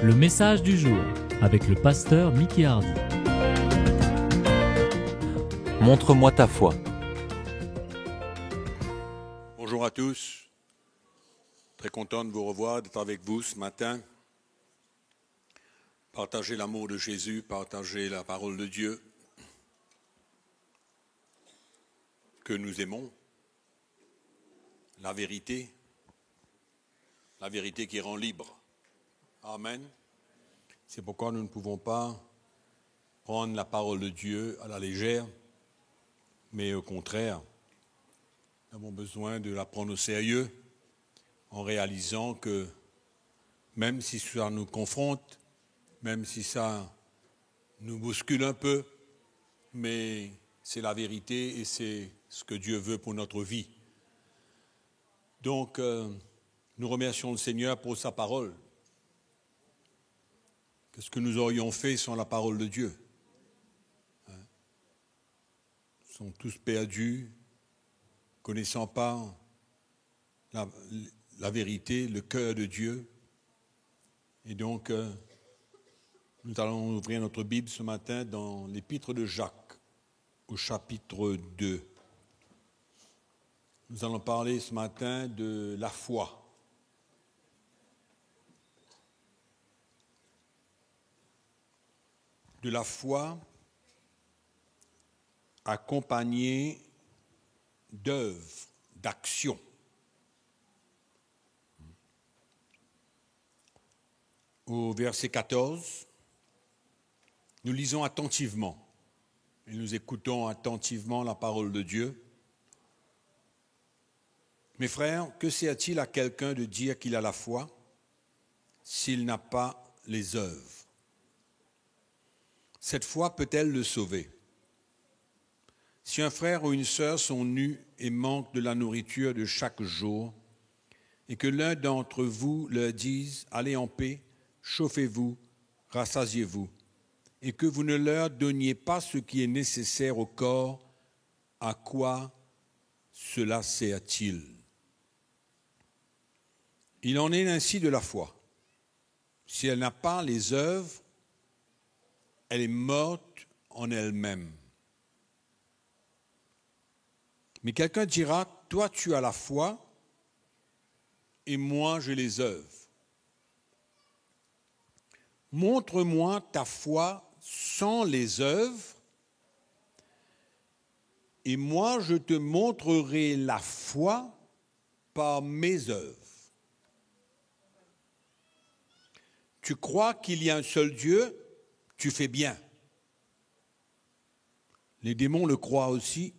Le message du jour avec le pasteur Mickey Hardy. Montre-moi ta foi. Bonjour à tous. Très content de vous revoir, d'être avec vous ce matin. Partager l'amour de Jésus, partager la parole de Dieu que nous aimons. La vérité qui rend libre. Amen. C'est pourquoi nous ne pouvons pas prendre la parole de Dieu à la légère, mais au contraire, nous avons besoin de la prendre au sérieux en réalisant que même si ça nous confronte, même si ça nous bouscule un peu, mais c'est la vérité et c'est ce que Dieu veut pour notre vie. Donc, nous remercions le Seigneur pour sa parole. Qu'est-ce que nous aurions fait sans la parole de Dieu? Nous sommes tous perdus, connaissant pas la vérité, le cœur de Dieu. Et donc, nous allons ouvrir notre Bible ce matin dans l'Épître de Jacques, au chapitre 2. Nous allons parler ce matin de la foi. De la foi accompagnée d'œuvres, d'actions. Au verset 14, nous lisons attentivement et nous écoutons attentivement la parole de Dieu. Mes frères, que sert-il à quelqu'un de dire qu'il a la foi s'il n'a pas les œuvres? Cette foi peut-elle le sauver? Si un frère ou une sœur sont nus et manquent de la nourriture de chaque jour, et que l'un d'entre vous leur dise « Allez en paix, chauffez-vous, rassasiez-vous », et que vous ne leur donniez pas ce qui est nécessaire au corps, à quoi cela sert-il? Il en est ainsi de la foi. Si elle n'a pas les œuvres, elle est morte en elle-même. Mais quelqu'un dira, toi tu as la foi et moi j'ai les œuvres. Montre-moi ta foi sans les œuvres et moi je te montrerai la foi par mes œuvres. Tu crois qu'il y a un seul Dieu, tu fais bien. Les démons le croient aussi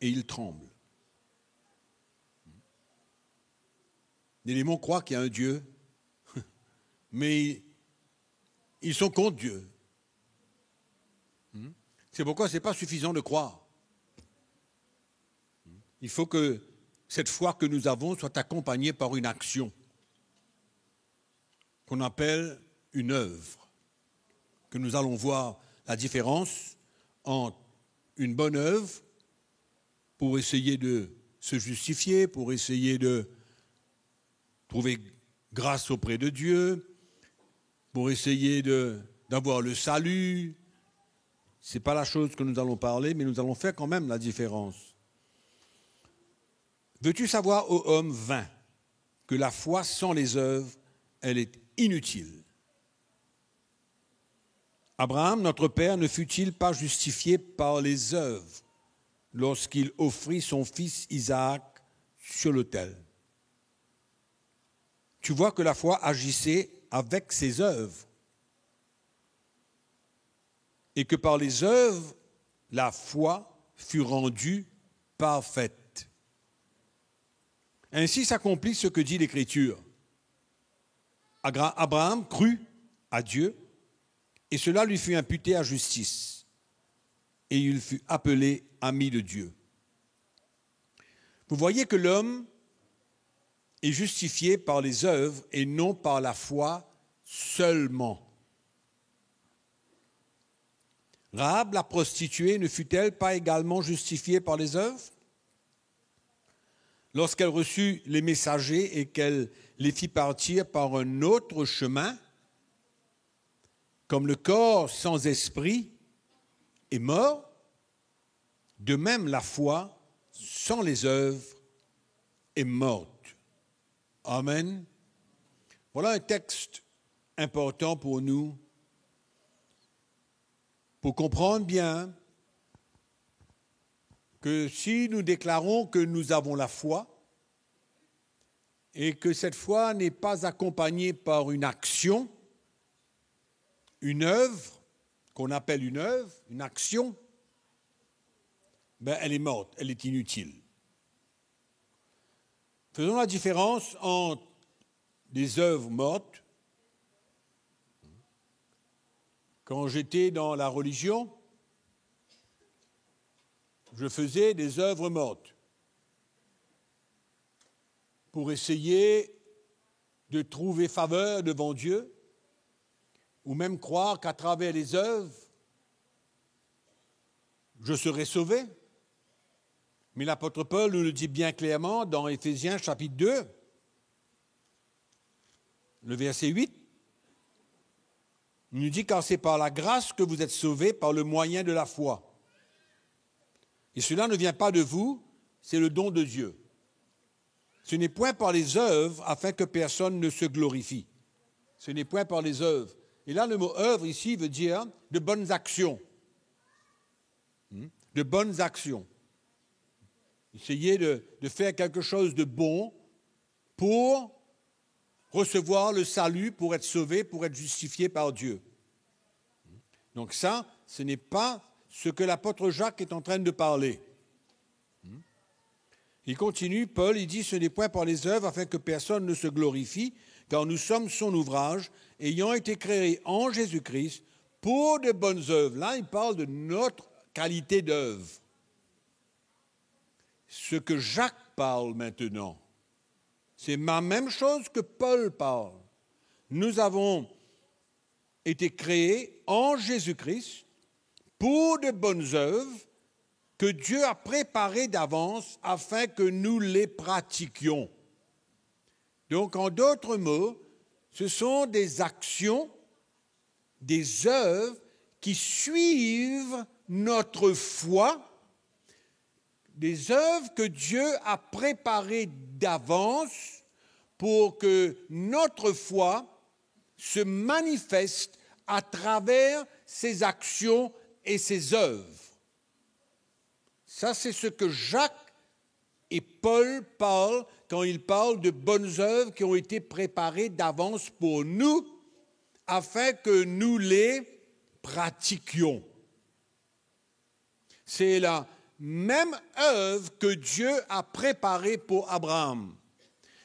et ils tremblent. Les démons croient qu'il y a un Dieu, mais ils sont contre Dieu. C'est pourquoi ce n'est pas suffisant de croire. Il faut que cette foi que nous avons soit accompagnée par une action qu'on appelle une œuvre, que nous allons voir la différence entre une bonne œuvre pour essayer de se justifier, pour essayer de trouver grâce auprès de Dieu, pour essayer d'avoir le salut. Ce n'est pas la chose que nous allons parler, mais nous allons faire quand même la différence. Veux-tu savoir, ô homme vain, que la foi sans les œuvres, elle est inutile? Abraham, notre père, ne fut-il pas justifié par les œuvres lorsqu'il offrit son fils Isaac sur l'autel? Tu vois que la foi agissait avec ses œuvres et que par les œuvres, la foi fut rendue parfaite. Ainsi s'accomplit ce que dit l'Écriture. Abraham crut à Dieu et cela lui fut imputé à justice et il fut appelé ami de Dieu. Vous voyez que l'homme est justifié par les œuvres et non par la foi seulement. Rahab, la prostituée, ne fut-elle pas également justifiée par les œuvres? Lorsqu'elle reçut les messagers et qu'elle les fit partir par un autre chemin, Comme le corps sans esprit est mort, de même la foi sans les œuvres est morte. Amen. Voilà un texte important pour nous, pour comprendre bien que si nous déclarons que nous avons la foi et que cette foi n'est pas accompagnée par une action, une œuvre, qu'on appelle une œuvre, une action, ben elle est morte, elle est inutile. Faisons la différence entre des œuvres mortes. Quand j'étais dans la religion, je faisais des œuvres mortes pour essayer de trouver faveur devant Dieu, ou même croire qu'à travers les œuvres, je serai sauvé. Mais l'apôtre Paul nous le dit bien clairement dans Éphésiens chapitre 2, le verset 8. Il nous dit « Car c'est par la grâce que vous êtes sauvés par le moyen de la foi. Et cela ne vient pas de vous, c'est le don de Dieu. Ce n'est point par les œuvres afin que personne ne se glorifie. » Ce n'est point par les œuvres. Et là, le mot « œuvre » ici veut dire de bonnes actions. De bonnes actions. Essayer de faire quelque chose de bon pour recevoir le salut, pour être sauvé, pour être justifié par Dieu. Donc ça, ce n'est pas ce que l'apôtre Jacques est en train de parler. Il continue, Paul, il dit « Ce n'est point par les œuvres afin que personne ne se glorifie, car nous sommes son ouvrage, ayant été créés en Jésus-Christ pour de bonnes œuvres. » Là, il parle de notre qualité d'œuvre. Ce que Jacques parle maintenant, c'est la même chose que Paul parle. Nous avons été créés en Jésus-Christ pour de bonnes œuvres que Dieu a préparées d'avance afin que nous les pratiquions. Donc, en d'autres mots, ce sont des actions, des œuvres qui suivent notre foi, des œuvres que Dieu a préparées d'avance pour que notre foi se manifeste à travers ses actions et ses œuvres. Ça, c'est ce que Jacques et Paul parlent quand ils parlent de bonnes œuvres qui ont été préparées d'avance pour nous afin que nous les pratiquions. C'est la même œuvre que Dieu a préparée pour Abraham.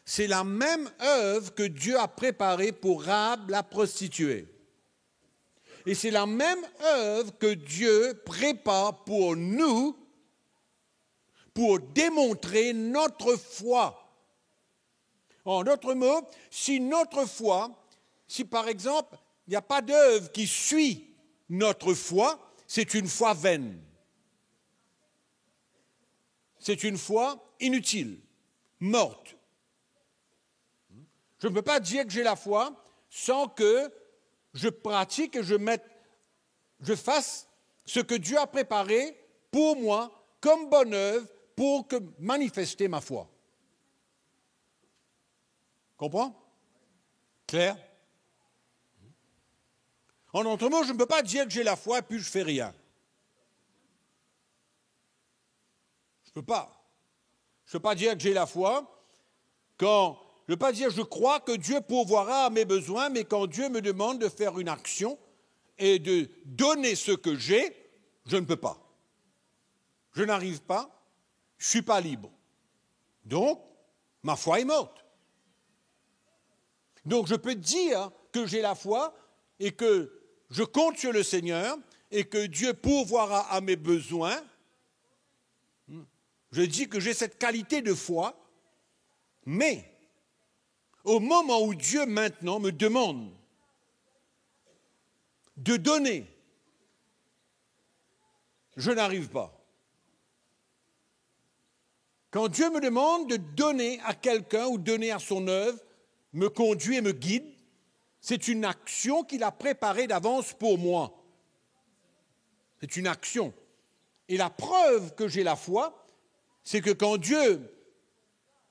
C'est la même œuvre que Dieu a préparée pour Rahab la prostituée. Et c'est la même œuvre que Dieu prépare pour nous pour démontrer notre foi. En d'autres mots, si notre foi, si par exemple, il n'y a pas d'œuvre qui suit notre foi, c'est une foi vaine. C'est une foi inutile, morte. Je ne peux pas dire que j'ai la foi sans que je pratique et je fasse ce que Dieu a préparé pour moi comme bonne œuvre pour manifester ma foi. Comprends? Clair? En d'autres mots, je ne peux pas dire que j'ai la foi et puis je ne fais rien. Je ne peux pas. Je ne peux pas dire que j'ai la foi quand... Je ne veux pas dire je crois que Dieu pourvoira à mes besoins, mais quand Dieu me demande de faire une action et de donner ce que j'ai, je ne peux pas. Je n'arrive pas, je ne suis pas libre. Donc, ma foi est morte. Donc, je peux dire que j'ai la foi et que je compte sur le Seigneur et que Dieu pourvoira à mes besoins. Je dis que j'ai cette qualité de foi, mais au moment où Dieu maintenant me demande de donner, je n'arrive pas. Quand Dieu me demande de donner à quelqu'un ou donner à son œuvre, me conduit et me guide, C'est une action qu'il a préparée d'avance pour moi. C'est une action. Et la preuve que j'ai la foi, c'est que quand Dieu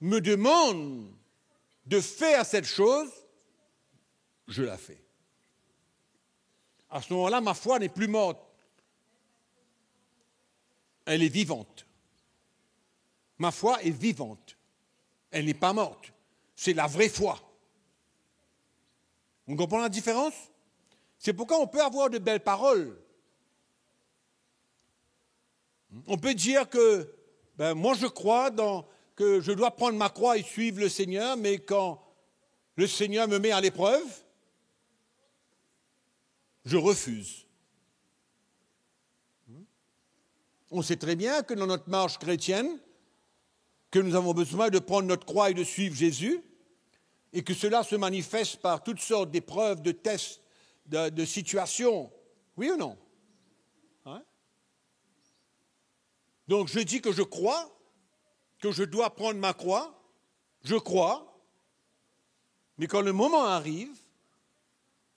me demande de faire cette chose, je la fais. À ce moment-là, ma foi n'est plus morte. Elle est vivante. Ma foi est vivante. Elle n'est pas morte. C'est la vraie foi. On comprend la différence? C'est pourquoi on peut avoir de belles paroles. On peut dire que moi je crois que je dois prendre ma croix et suivre le Seigneur, mais quand le Seigneur me met à l'épreuve, je refuse. On sait très bien que dans notre marche chrétienne, que nous avons besoin de prendre notre croix et de suivre Jésus, et que cela se manifeste par toutes sortes d'épreuves, de tests, de situations. Oui ou non? Hein? Donc je dis que je crois, que je dois prendre ma croix, je crois, mais quand le moment arrive,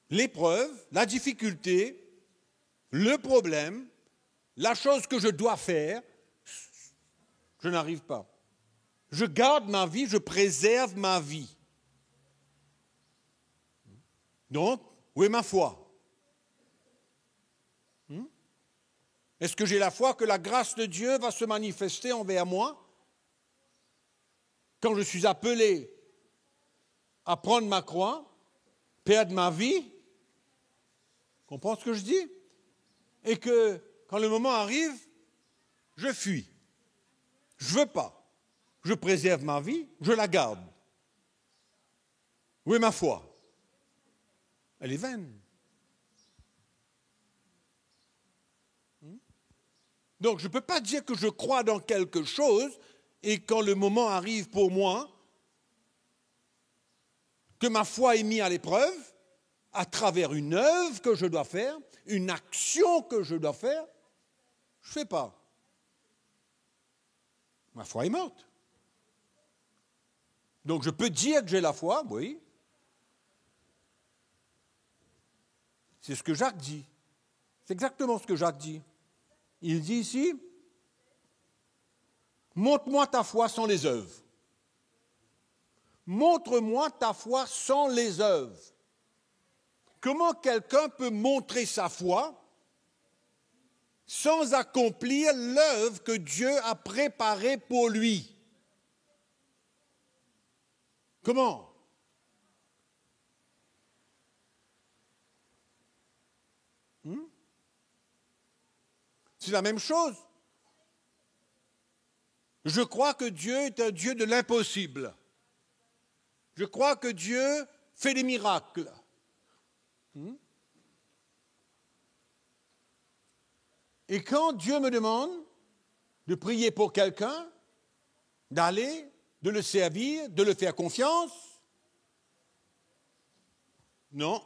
l'épreuve, la difficulté, le problème, la chose que je dois faire, je n'arrive pas. Je garde ma vie, je préserve ma vie. Donc, où est ma foi? Est-ce que j'ai la foi que la grâce de Dieu va se manifester envers moi? Quand je suis appelé à prendre ma croix, perdre ma vie, comprends ce que je dis? Et que quand le moment arrive, je fuis. Je ne veux pas. Je préserve ma vie, je la garde. Où est ma foi? Elle est vaine. Donc, je ne peux pas dire que je crois dans quelque chose et quand le moment arrive pour moi, que ma foi est mise à l'épreuve, à travers une œuvre que je dois faire, une action que je dois faire, je ne fais pas. Ma foi est morte. Donc, je peux dire que j'ai la foi, oui. C'est ce que Jacques dit. C'est exactement ce que Jacques dit. Il dit ici, montre-moi ta foi sans les œuvres. Montre-moi ta foi sans les œuvres. Comment quelqu'un peut montrer sa foi sans accomplir l'œuvre que Dieu a préparée pour lui? Comment? C'est la même chose. Je crois que Dieu est un Dieu de l'impossible. Je crois que Dieu fait des miracles. Et quand Dieu me demande de prier pour quelqu'un, d'aller, de le servir, de le faire confiance, non,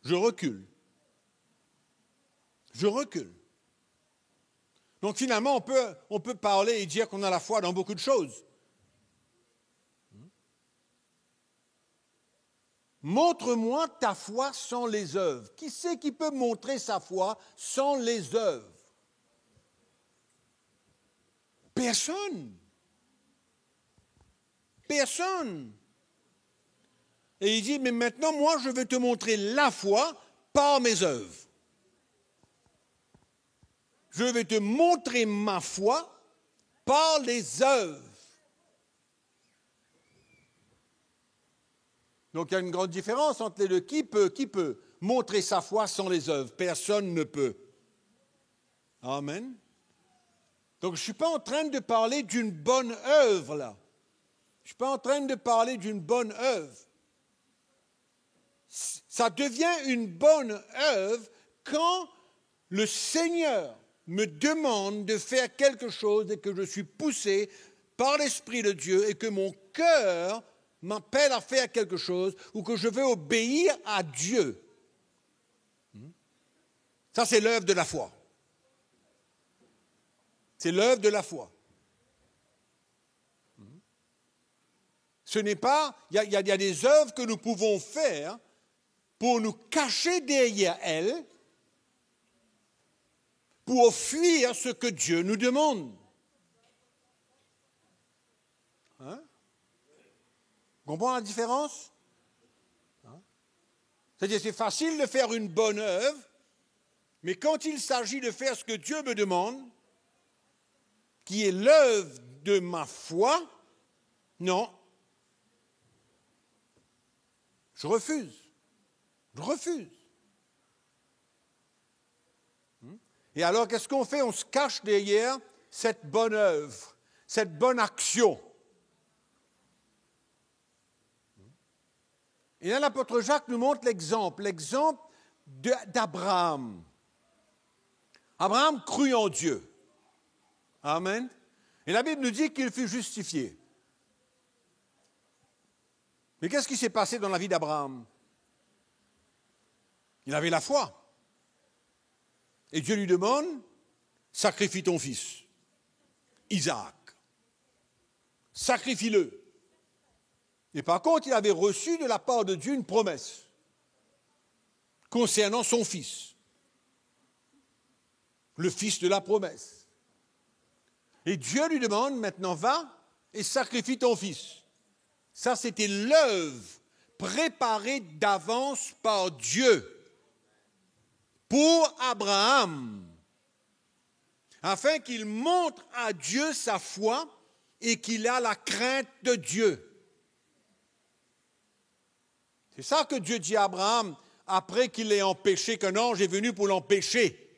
je recule. Je recule. Donc finalement, on peut parler et dire qu'on a la foi dans beaucoup de choses. Montre-moi ta foi sans les œuvres. Qui c'est qui peut montrer sa foi sans les œuvres? Personne. Personne. Et il dit, mais maintenant, moi, je vais te montrer la foi par mes œuvres. Je vais te montrer ma foi par les œuvres. Donc il y a une grande différence entre les deux. Qui peut montrer sa foi sans les œuvres? Personne ne peut. Amen. Donc je ne suis pas en train de parler d'une bonne œuvre là. Je ne suis pas en train de parler d'une bonne œuvre. Ça devient une bonne œuvre quand le Seigneur me demande de faire quelque chose et que je suis poussé par l'Esprit de Dieu et que mon cœur m'appelle à faire quelque chose ou que je veux obéir à Dieu. Ça, c'est l'œuvre de la foi. C'est l'œuvre de la foi. Ce n'est pas... Il y a des œuvres que nous pouvons faire pour nous cacher derrière elle, pour fuir ce que Dieu nous demande. Hein? Vous comprenez la différence? Hein? C'est-à-dire, c'est facile de faire une bonne œuvre, mais quand il s'agit de faire ce que Dieu me demande, qui est l'œuvre de ma foi, non. Je refuse. Je refuse. Et alors, qu'est-ce qu'on fait? On se cache derrière cette bonne œuvre, cette bonne action. Et là, l'apôtre Jacques nous montre l'exemple d'Abraham. Abraham crut en Dieu. Amen. Et la Bible nous dit qu'il fut justifié. Mais qu'est-ce qui s'est passé dans la vie d'Abraham? Il avait la foi. Et Dieu lui demande, sacrifie ton fils, Isaac. Sacrifie-le. Et par contre, il avait reçu de la part de Dieu une promesse concernant son fils. Le fils de la promesse. Et Dieu lui demande, maintenant va et sacrifie ton fils. Ça, c'était l'œuvre préparée d'avance par Dieu pour Abraham, afin qu'il montre à Dieu sa foi et qu'il a la crainte de Dieu. C'est ça que Dieu dit à Abraham après qu'il ait empêché, qu'un ange est venu pour l'empêcher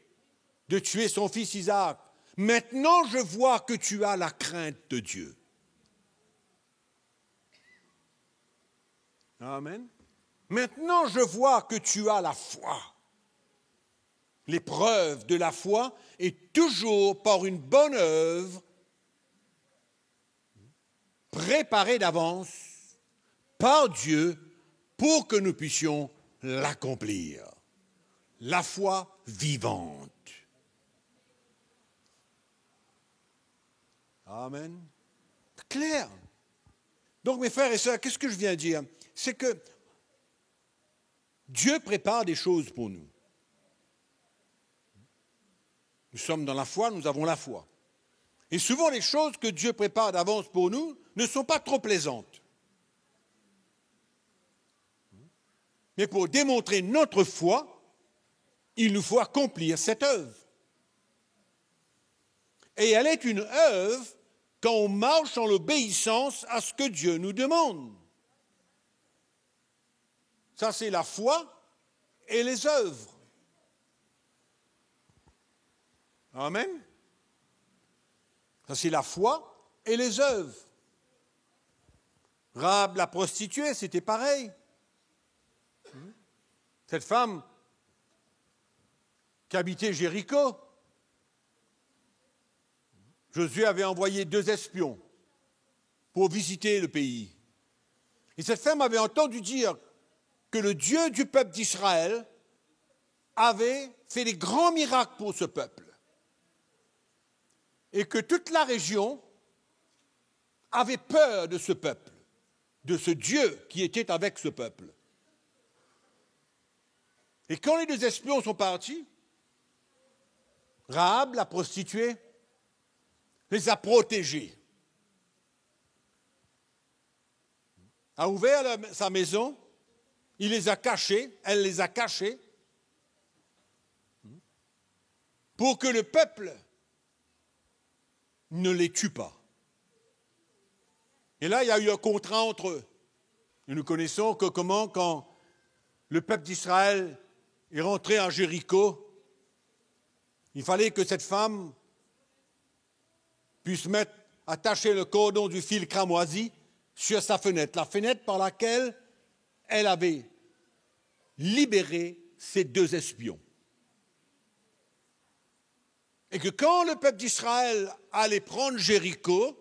de tuer son fils Isaac. Maintenant, je vois que tu as la crainte de Dieu. Amen. Maintenant, je vois que tu as la foi. L'épreuve de la foi est toujours par une bonne œuvre préparée d'avance par Dieu pour que nous puissions l'accomplir. La foi vivante. Amen. Clair. Donc, mes frères et sœurs, qu'est-ce que je viens de dire? C'est que Dieu prépare des choses pour nous. Nous sommes dans la foi, nous avons la foi. Et souvent, les choses que Dieu prépare d'avance pour nous ne sont pas trop plaisantes. Mais pour démontrer notre foi, il nous faut accomplir cette œuvre. Et elle est une œuvre quand on marche en l'obéissance à ce que Dieu nous demande. Ça, c'est la foi et les œuvres. Amen. Ça, c'est la foi et les œuvres. Rahab, la prostituée, c'était pareil. Cette femme qui habitait Jéricho, Josué avait envoyé 2 espions pour visiter le pays. Et cette femme avait entendu dire que le Dieu du peuple d'Israël avait fait des grands miracles pour ce peuple. Et que toute la région avait peur de ce peuple, de ce Dieu qui était avec ce peuple. Et quand les 2 espions sont partis, Rahab, la prostituée, les a protégés. A ouvert sa maison, il les a cachés, elle les a cachés, pour que le peuple ne les tue pas. Et là, il y a eu un contrat entre eux. Et nous connaissons que comment, quand le peuple d'Israël est rentré en Jéricho, il fallait que cette femme puisse attacher le cordon du fil cramoisi sur sa fenêtre, la fenêtre par laquelle elle avait libéré ces 2 espions. Et que quand le peuple d'Israël allait prendre Jéricho,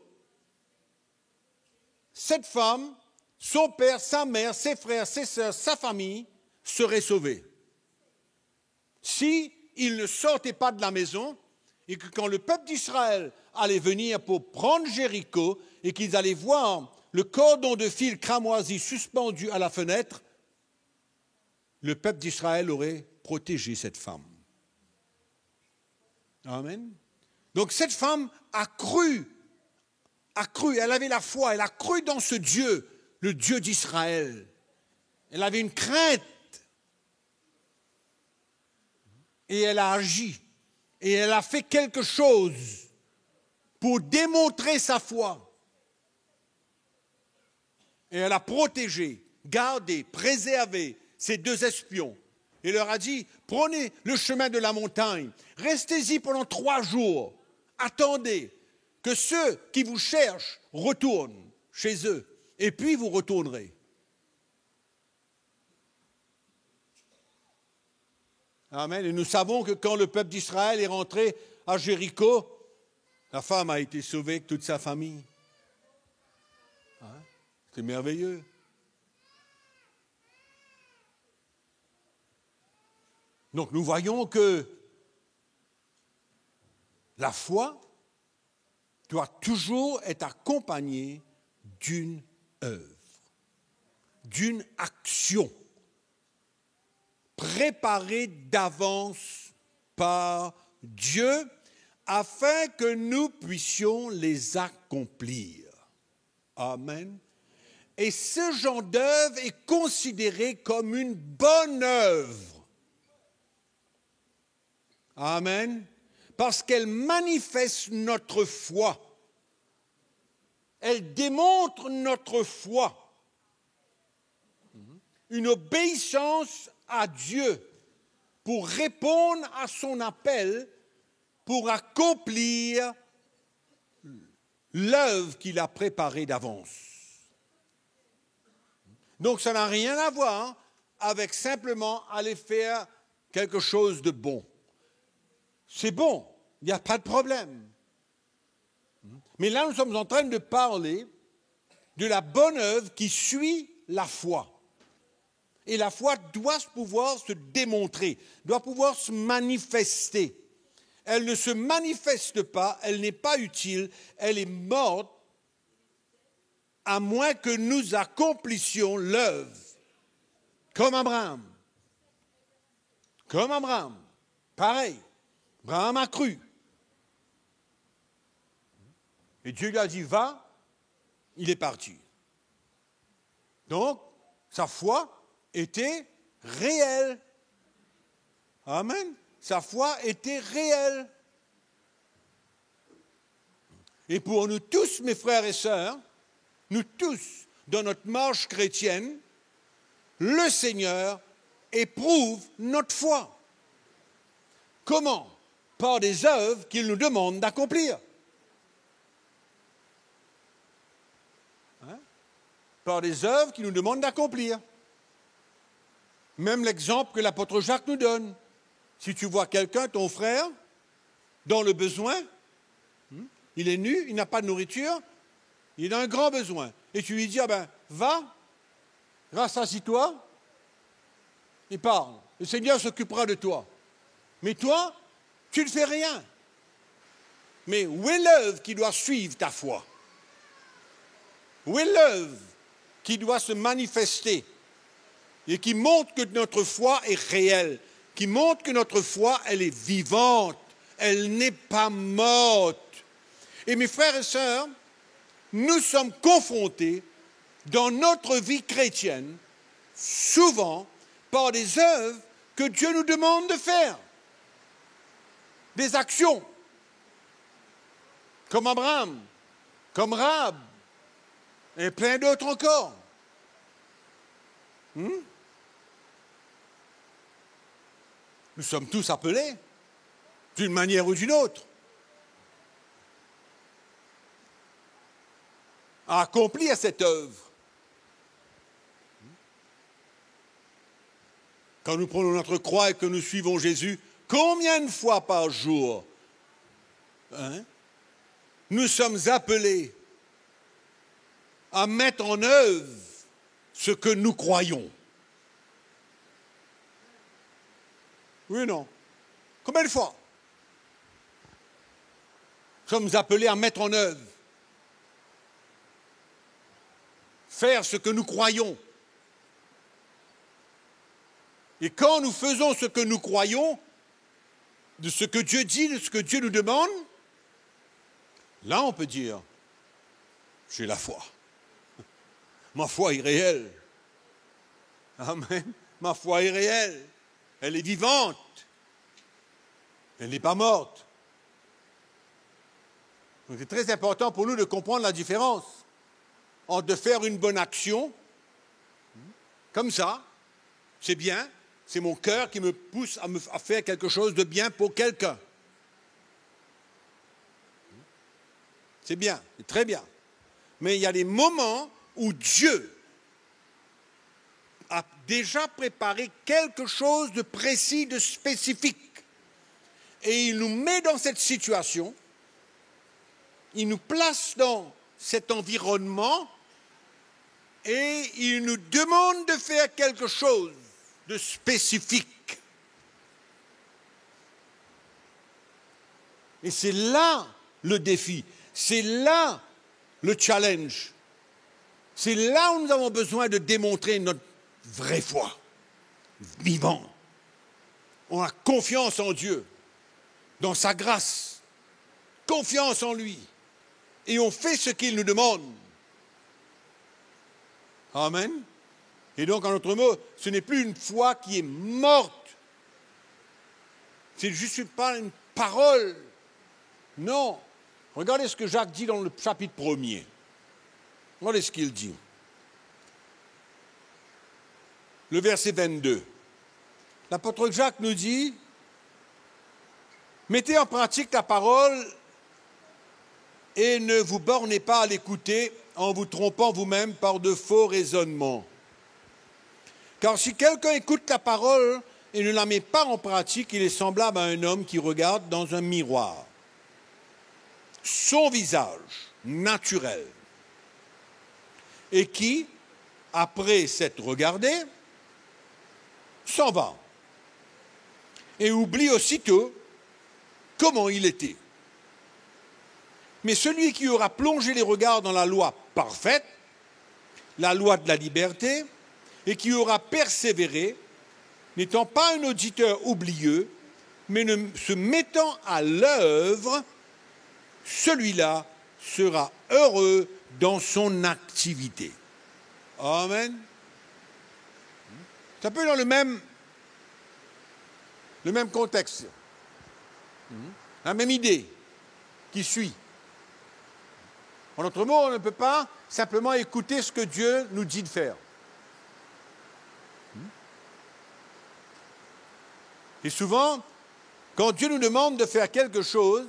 cette femme, son père, sa mère, ses frères, ses sœurs, sa famille seraient sauvés. Si ils ne sortaient pas de la maison et que quand le peuple d'Israël allait venir pour prendre Jéricho et qu'ils allaient voir le cordon de fil cramoisi suspendu à la fenêtre, le peuple d'Israël aurait protégé cette femme. Amen. Donc cette femme a cru, elle avait la foi, elle a cru dans ce Dieu, le Dieu d'Israël. Elle avait une crainte. Et elle a agi. Et elle a fait quelque chose pour démontrer sa foi. Et elle a protégé, gardé, préservé ces 2 espions. Et leur a dit, prenez le chemin de la montagne, restez-y pendant 3 jours, attendez que ceux qui vous cherchent retournent chez eux, et puis vous retournerez. Amen. Et nous savons que quand le peuple d'Israël est rentré à Jéricho, la femme a été sauvée avec toute sa famille. Hein? C'est merveilleux. Donc nous voyons que la foi doit toujours être accompagnée d'une œuvre, d'une action, préparée d'avance par Dieu afin que nous puissions les accomplir. Amen. Et ce genre d'œuvre est considéré comme une bonne œuvre. Amen. Parce qu'elle manifeste notre foi. Elle démontre notre foi. Une obéissance à Dieu pour répondre à son appel, pour accomplir l'œuvre qu'il a préparée d'avance. Donc ça n'a rien à voir avec simplement aller faire quelque chose de bon. C'est bon, il n'y a pas de problème. Mais là, nous sommes en train de parler de la bonne œuvre qui suit la foi. Et la foi doit pouvoir se démontrer, doit pouvoir se manifester. Elle ne se manifeste pas, elle n'est pas utile, elle est morte, à moins que nous accomplissions l'œuvre. Comme Abraham. Comme Abraham. Pareil. Abraham a cru. Et Dieu lui a dit, va, il est parti. Donc, sa foi était réelle. Amen. Sa foi était réelle. Et pour nous tous, mes frères et sœurs, nous tous, dans notre marche chrétienne, le Seigneur éprouve notre foi. Comment? Par des œuvres qu'il nous demande d'accomplir. Hein? Par des œuvres qu'il nous demande d'accomplir. Même l'exemple que l'apôtre Jacques nous donne. Si tu vois quelqu'un, ton frère, dans le besoin, il est nu, il n'a pas de nourriture, il a un grand besoin. Et tu lui dis, va, rassasie-toi, et parle. Le Seigneur s'occupera de toi. Mais toi, tu ne fais rien. Mais où est l'œuvre qui doit suivre ta foi? Où est l'œuvre qui doit se manifester et qui montre que notre foi est réelle, qui montre que notre foi, elle est vivante, elle n'est pas morte. Et mes frères et sœurs, nous sommes confrontés dans notre vie chrétienne, souvent, par des œuvres que Dieu nous demande de faire. Des actions, comme Abraham, comme Rahab, et plein d'autres encore. Nous sommes tous appelés, d'une manière ou d'une autre, à accomplir cette œuvre. Quand nous prenons notre croix et que nous suivons Jésus, combien de fois par jour nous sommes appelés à mettre en œuvre ce que nous croyons? Oui ou non? Combien de fois nous sommes appelés à mettre en œuvre, faire ce que nous croyons? Et quand nous faisons ce que nous croyons, de ce que Dieu dit, de ce que Dieu nous demande, là on peut dire, j'ai la foi. Ma foi est réelle. Amen. Ma foi est réelle. Elle est vivante. Elle n'est pas morte. Donc c'est très important pour nous de comprendre la différence entre de faire une bonne action, comme ça, c'est bien, c'est mon cœur qui me pousse à faire quelque chose de bien pour quelqu'un. C'est bien, c'est très bien. Mais il y a des moments où Dieu a déjà préparé quelque chose de précis, de spécifique. Et il nous met dans cette situation, il nous place dans cet environnement et il nous demande de faire quelque chose de spécifique. Et c'est là le défi, c'est là le challenge. C'est là où nous avons besoin de démontrer notre vraie foi, vivante. On a confiance en Dieu, dans sa grâce, confiance en lui. Et on fait ce qu'il nous demande. Amen. Et donc, en d'autres mots, ce n'est plus une foi qui est morte. C'est juste pas une parole. Non. Regardez ce que Jacques dit dans le chapitre 1er. Regardez ce qu'il dit. Le verset 22. L'apôtre Jacques nous dit, mettez en pratique la parole et ne vous bornez pas à l'écouter en vous trompant vous-même par de faux raisonnements. Car si quelqu'un écoute la parole et ne la met pas en pratique, il est semblable à un homme qui regarde dans un miroir son visage naturel et qui, après s'être regardé, s'en va et oublie aussitôt comment il était. Mais celui qui aura plongé les regards dans la loi parfaite, la loi de la liberté, et qui aura persévéré, n'étant pas un auditeur oublieux, mais se mettant à l'œuvre, celui-là sera heureux dans son activité. Amen. C'est un peu dans le même contexte, la même idée qui suit. En d'autres mots, on ne peut pas simplement écouter ce que Dieu nous dit de faire. Et souvent, quand Dieu nous demande de faire quelque chose,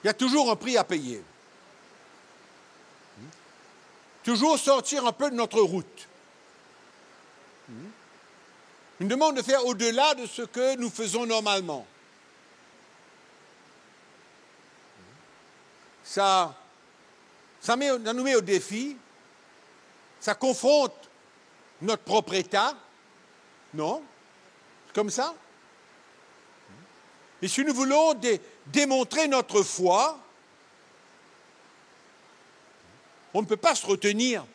il y a toujours un prix à payer. Toujours sortir un peu de notre route. Une demande de faire au-delà de ce que nous faisons normalement. Ça nous met au défi, ça confronte notre propre état, non? C'est comme ça. Et si nous voulons démontrer notre foi, on ne peut pas se retenir.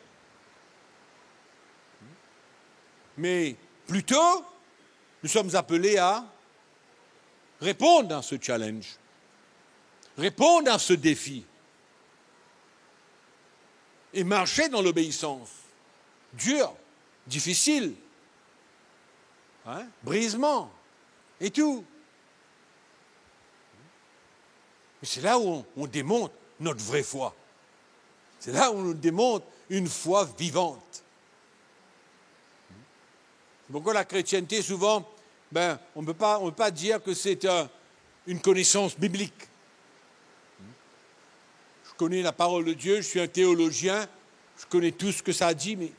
Mais plutôt, nous sommes appelés à répondre à ce challenge, répondre à ce défi et marcher dans l'obéissance. Dur, difficile, brisement et tout. Mais c'est là où on démontre notre vraie foi. C'est là où on démontre une foi vivante. C'est pourquoi la chrétienté, souvent, on ne peut pas dire que c'est une connaissance biblique. Je connais la parole de Dieu, je suis un théologien, je connais tout ce que ça dit, mais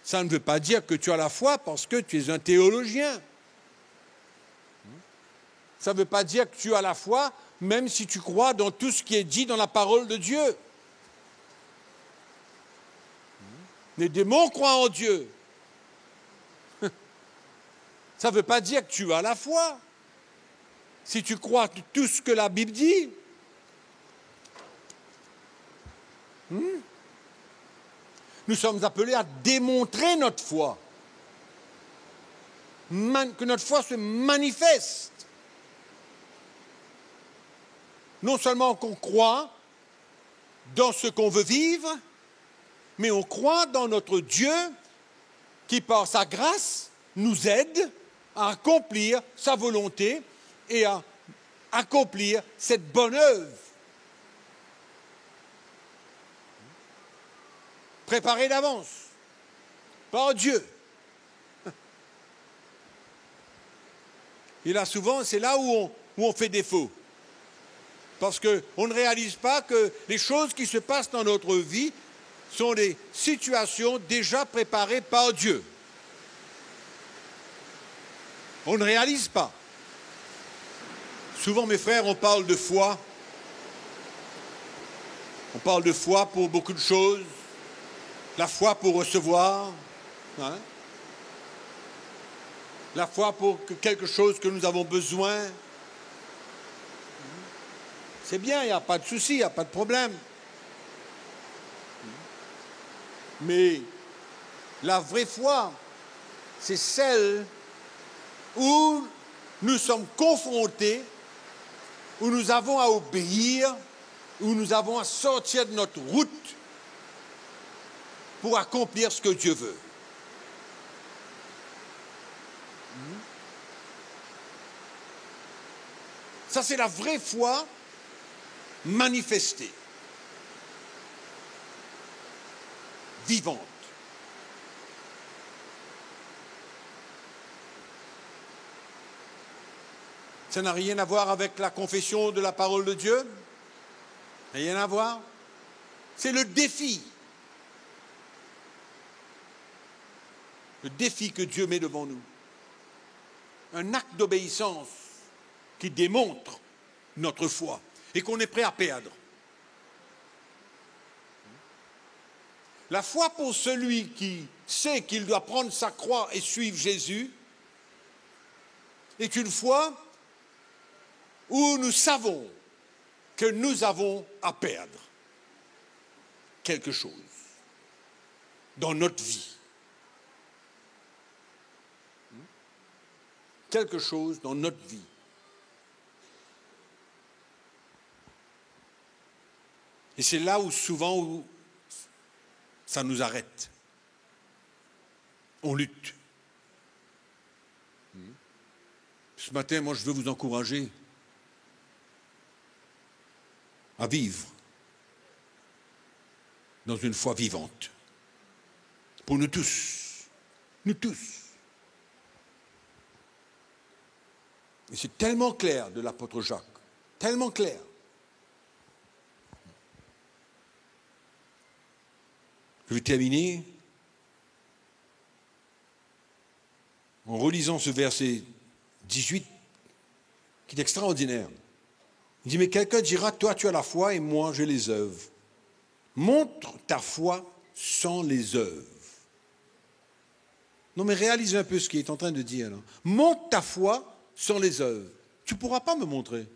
ça ne veut pas dire que tu as la foi parce que tu es un théologien. Ça ne veut pas dire que tu as la foi même si tu crois dans tout ce qui est dit dans la parole de Dieu. Les démons croient en Dieu. Ça ne veut pas dire que tu as la foi. Si tu crois tout ce que la Bible dit. Nous sommes appelés à démontrer notre foi. que notre foi se manifeste. Non seulement qu'on croit dans ce qu'on veut vivre, mais on croit dans notre Dieu qui, par sa grâce, nous aide à accomplir sa volonté et à accomplir cette bonne œuvre. Préparée d'avance par Dieu. Et là, souvent, c'est là où on fait défaut. Parce qu'on ne réalise pas que les choses qui se passent dans notre vie sont des situations déjà préparées par Dieu. On ne réalise pas. Souvent, mes frères, on parle de foi. On parle de foi pour beaucoup de choses. La foi pour recevoir. Hein? La foi pour quelque chose que nous avons besoin. C'est bien, il n'y a pas de souci, il n'y a pas de problème. Mais la vraie foi, c'est celle où nous sommes confrontés, où nous avons à obéir, où nous avons à sortir de notre route pour accomplir ce que Dieu veut. Ça, c'est la vraie foi manifestée, vivante. Ça n'a rien à voir avec la confession de la parole de Dieu. Rien à voir. C'est le défi. Le défi que Dieu met devant nous. Un acte d'obéissance qui démontre notre foi et qu'on est prêt à perdre. La foi pour celui qui sait qu'il doit prendre sa croix et suivre Jésus est une foi où nous savons que nous avons à perdre quelque chose dans notre vie. Quelque chose dans notre vie. Et c'est là où souvent où ça nous arrête. On lutte. Ce matin, moi, je veux vous encourager à vivre dans une foi vivante. Pour nous tous. Nous tous. Et c'est tellement clair de l'apôtre Jacques. Tellement clair. Je vais terminer en relisant ce verset 18 qui est extraordinaire. Il dit, mais quelqu'un dira, toi tu as la foi et moi j'ai les œuvres. Montre ta foi sans les œuvres. Non mais réalise un peu ce qu'il est en train de dire. Là. Montre ta foi sans les œuvres. Tu ne pourras pas me montrer.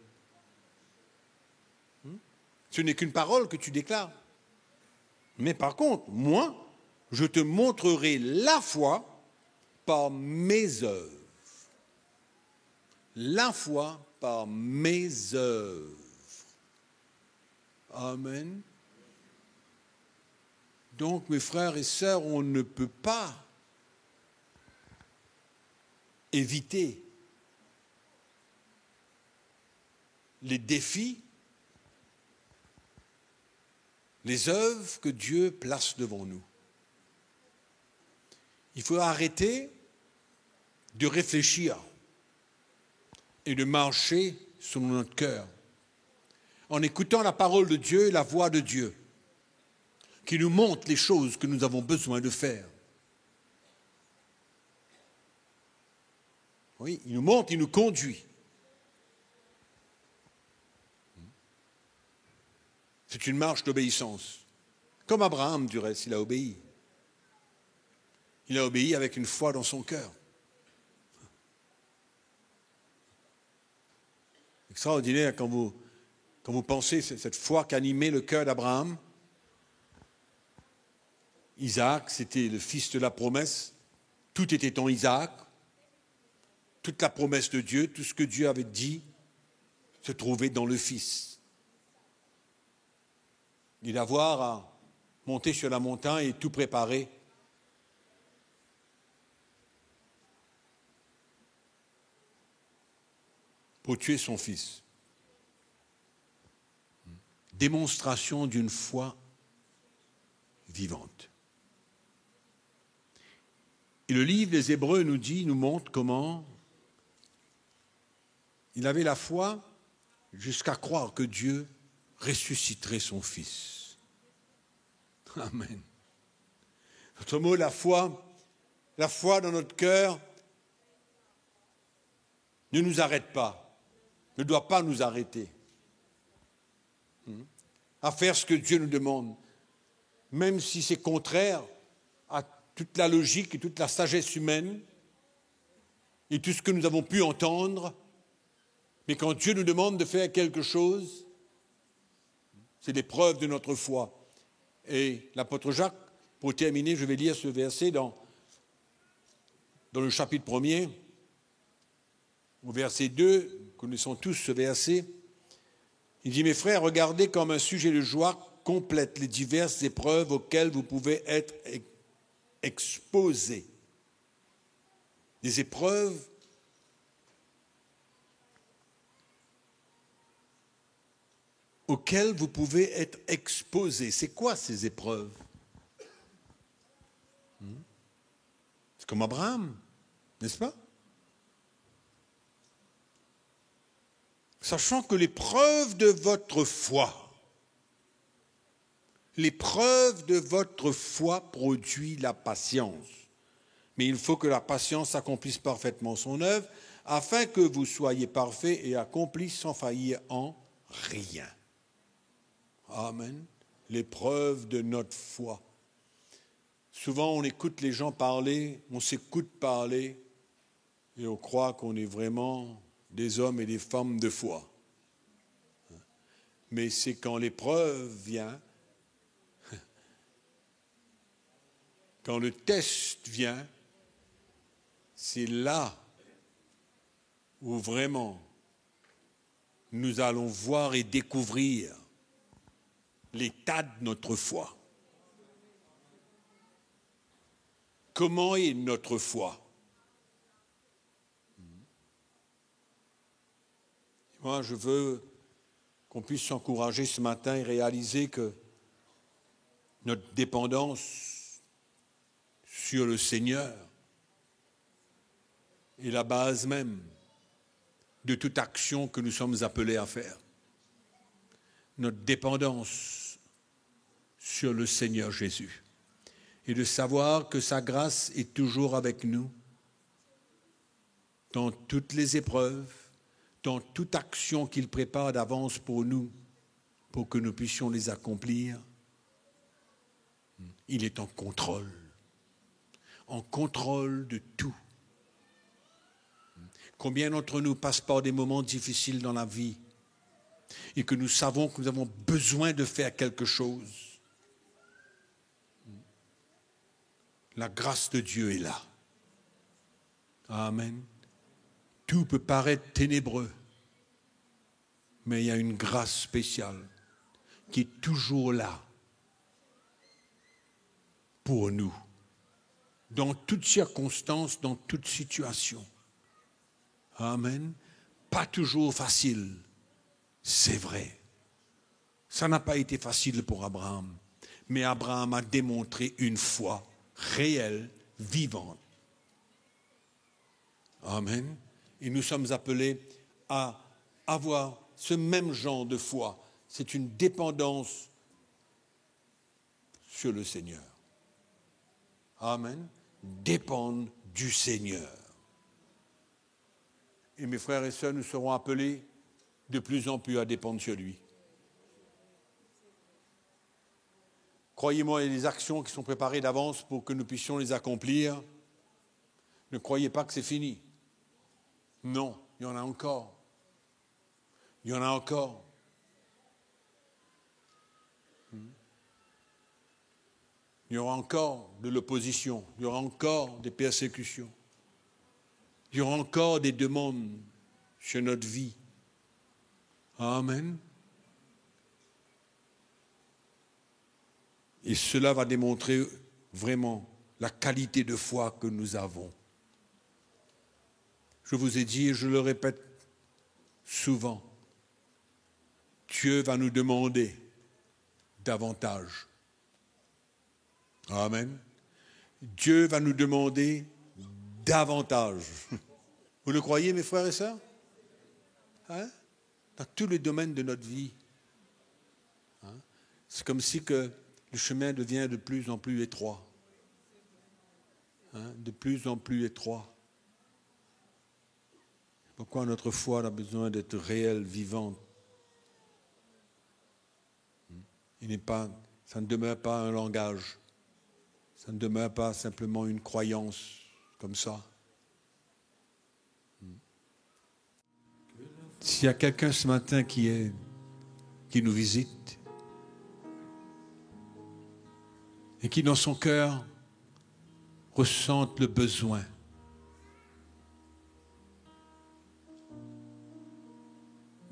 Ce n'est qu'une parole que tu déclares. Mais par contre, moi, je te montrerai la foi par mes œuvres. La foi par mes œuvres. Amen. Donc, mes frères et sœurs, on ne peut pas éviter les défis, les œuvres que Dieu place devant nous. Il faut arrêter de réfléchir et de marcher selon notre cœur, en écoutant la parole de Dieu et la voix de Dieu, qui nous montre les choses que nous avons besoin de faire. Oui, il nous montre, il nous conduit. C'est une marche d'obéissance. Comme Abraham, du reste, il a obéi. Il a obéi avec une foi dans son cœur. Extraordinaire quand vous pensez cette foi qu'animait le cœur d'Abraham. Isaac, c'était le fils de la promesse. Tout était en Isaac. toute la promesse de Dieu, tout ce que Dieu avait dit, se trouvait dans le Fils. Et d'avoir à monter sur la montagne et tout préparer. Pour tuer son fils. Démonstration d'une foi vivante. Et le livre des Hébreux nous montre comment il avait la foi jusqu'à croire que Dieu ressusciterait son fils. Amen. Notre mot, la foi dans notre cœur ne nous arrête pas, ne doit pas nous arrêter à faire ce que Dieu nous demande, même si c'est contraire à toute la logique et toute la sagesse humaine et tout ce que nous avons pu entendre. Mais quand Dieu nous demande de faire quelque chose, c'est l'épreuve de notre foi. Et l'apôtre Jacques, pour terminer, je vais lire ce verset dans le chapitre 1er, au verset 2, nous connaissons tous ce verset. Il dit, mes frères, regardez comme un sujet de joie complète les diverses épreuves auxquelles vous pouvez être exposés. Des épreuves auxquelles vous pouvez être exposés. C'est quoi ces épreuves? C'est comme Abraham, n'est-ce pas? Sachant que l'épreuve de votre foi, produit la patience. Mais il faut que la patience accomplisse parfaitement son œuvre, afin que vous soyez parfaits et accomplis sans faillir en rien. Amen. L'épreuve de notre foi. Souvent, on écoute les gens parler, on s'écoute parler, et on croit qu'on est vraiment des hommes et des femmes de foi. Mais c'est quand l'épreuve vient, quand le test vient, c'est là où vraiment nous allons voir et découvrir l'état de notre foi. Comment est notre foi? Moi, je veux qu'on puisse s'encourager ce matin et réaliser que notre dépendance sur le Seigneur est la base même de toute action que nous sommes appelés à faire. Notre dépendance sur le Seigneur Jésus. Et de savoir que sa grâce est toujours avec nous dans toutes les épreuves, dans toute action qu'il prépare d'avance pour nous, pour que nous puissions les accomplir. Il est en contrôle de tout. Combien d'entre nous passent par des moments difficiles dans la vie et que nous savons que nous avons besoin de faire quelque chose. La grâce de Dieu est là. Amen. Tout peut paraître ténébreux, mais il y a une grâce spéciale qui est toujours là pour nous, dans toutes circonstances, dans toute situation. Amen. Pas toujours facile, c'est vrai. Ça n'a pas été facile pour Abraham, mais Abraham a démontré une foi réelle, vivante. Amen. Et nous sommes appelés à avoir ce même genre de foi. C'est une dépendance sur le Seigneur. Amen. Dépendre du Seigneur. Et mes frères et sœurs, nous serons appelés de plus en plus à dépendre sur lui. Croyez-moi, il y a des actions qui sont préparées d'avance pour que nous puissions les accomplir. Ne croyez pas que c'est fini. Non, il y en a encore. Il y en a encore. Il y aura encore de l'opposition. Il y aura encore des persécutions. Il y aura encore des demandes sur notre vie. Amen. Et cela va démontrer vraiment la qualité de foi que nous avons. Je vous ai dit et je le répète souvent, Dieu va nous demander davantage. Amen. Dieu va nous demander davantage. Vous le croyez, mes frères et sœurs? Hein? Dans tous les domaines de notre vie. Hein? C'est comme si que le chemin devient de plus en plus étroit. Hein? De plus en plus étroit. Pourquoi notre foi a besoin d'être réelle, vivante. Ça ne demeure pas un langage. Ça ne demeure pas simplement une croyance comme ça. S'il y a quelqu'un ce matin qui nous visite et qui dans son cœur ressente le besoin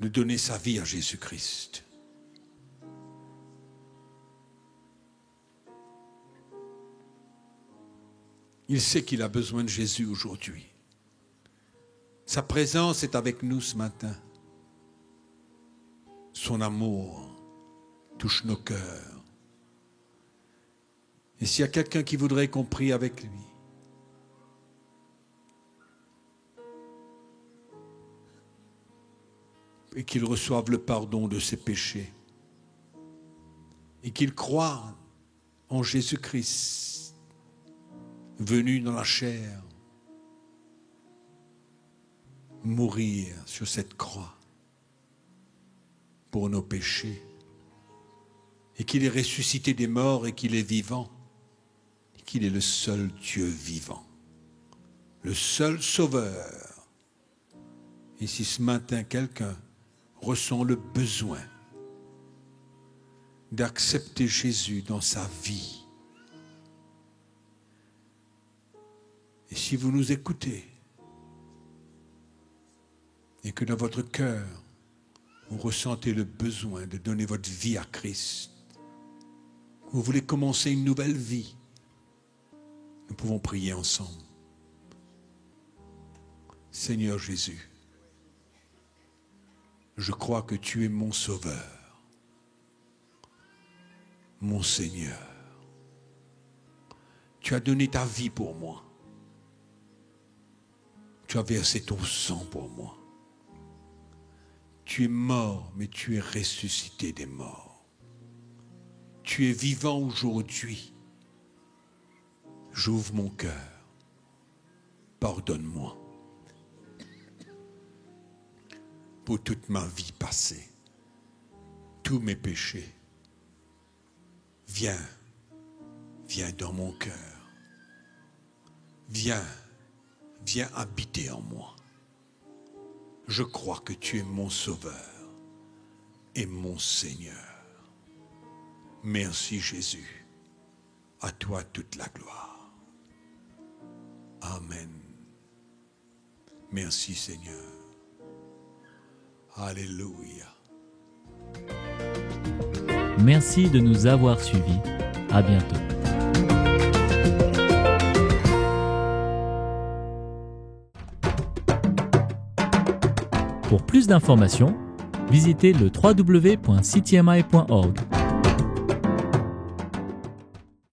de donner sa vie à Jésus-Christ, il sait qu'il a besoin de Jésus aujourd'hui. Sa présence est avec nous ce matin. Son amour touche nos cœurs. Et s'il y a quelqu'un qui voudrait qu'on prie avec lui, et qu'il reçoive le pardon de ses péchés, et qu'il croie en Jésus-Christ, venu dans la chair, mourir sur cette croix pour nos péchés, et qu'il est ressuscité des morts et qu'il est vivant, et qu'il est le seul Dieu vivant, le seul Sauveur. Et si ce matin quelqu'un ressent le besoin d'accepter Jésus dans sa vie, et si vous nous écoutez, et que dans votre cœur, vous ressentez le besoin de donner votre vie à Christ, vous voulez commencer une nouvelle vie, nous pouvons prier ensemble. Seigneur Jésus, je crois que tu es mon Sauveur, mon Seigneur. Tu as donné ta vie pour moi. Tu as versé ton sang pour moi. Tu es mort, mais tu es ressuscité des morts. Tu es vivant aujourd'hui. J'ouvre mon cœur. Pardonne-moi pour toute ma vie passée, tous mes péchés. Viens dans mon cœur. Viens habiter en moi. Je crois que tu es mon Sauveur et mon Seigneur. Merci Jésus. À toi toute la gloire. Amen. Merci Seigneur. Alléluia. Merci de nous avoir suivis. À bientôt. Pour plus d'informations, visitez le www.ctmi.org.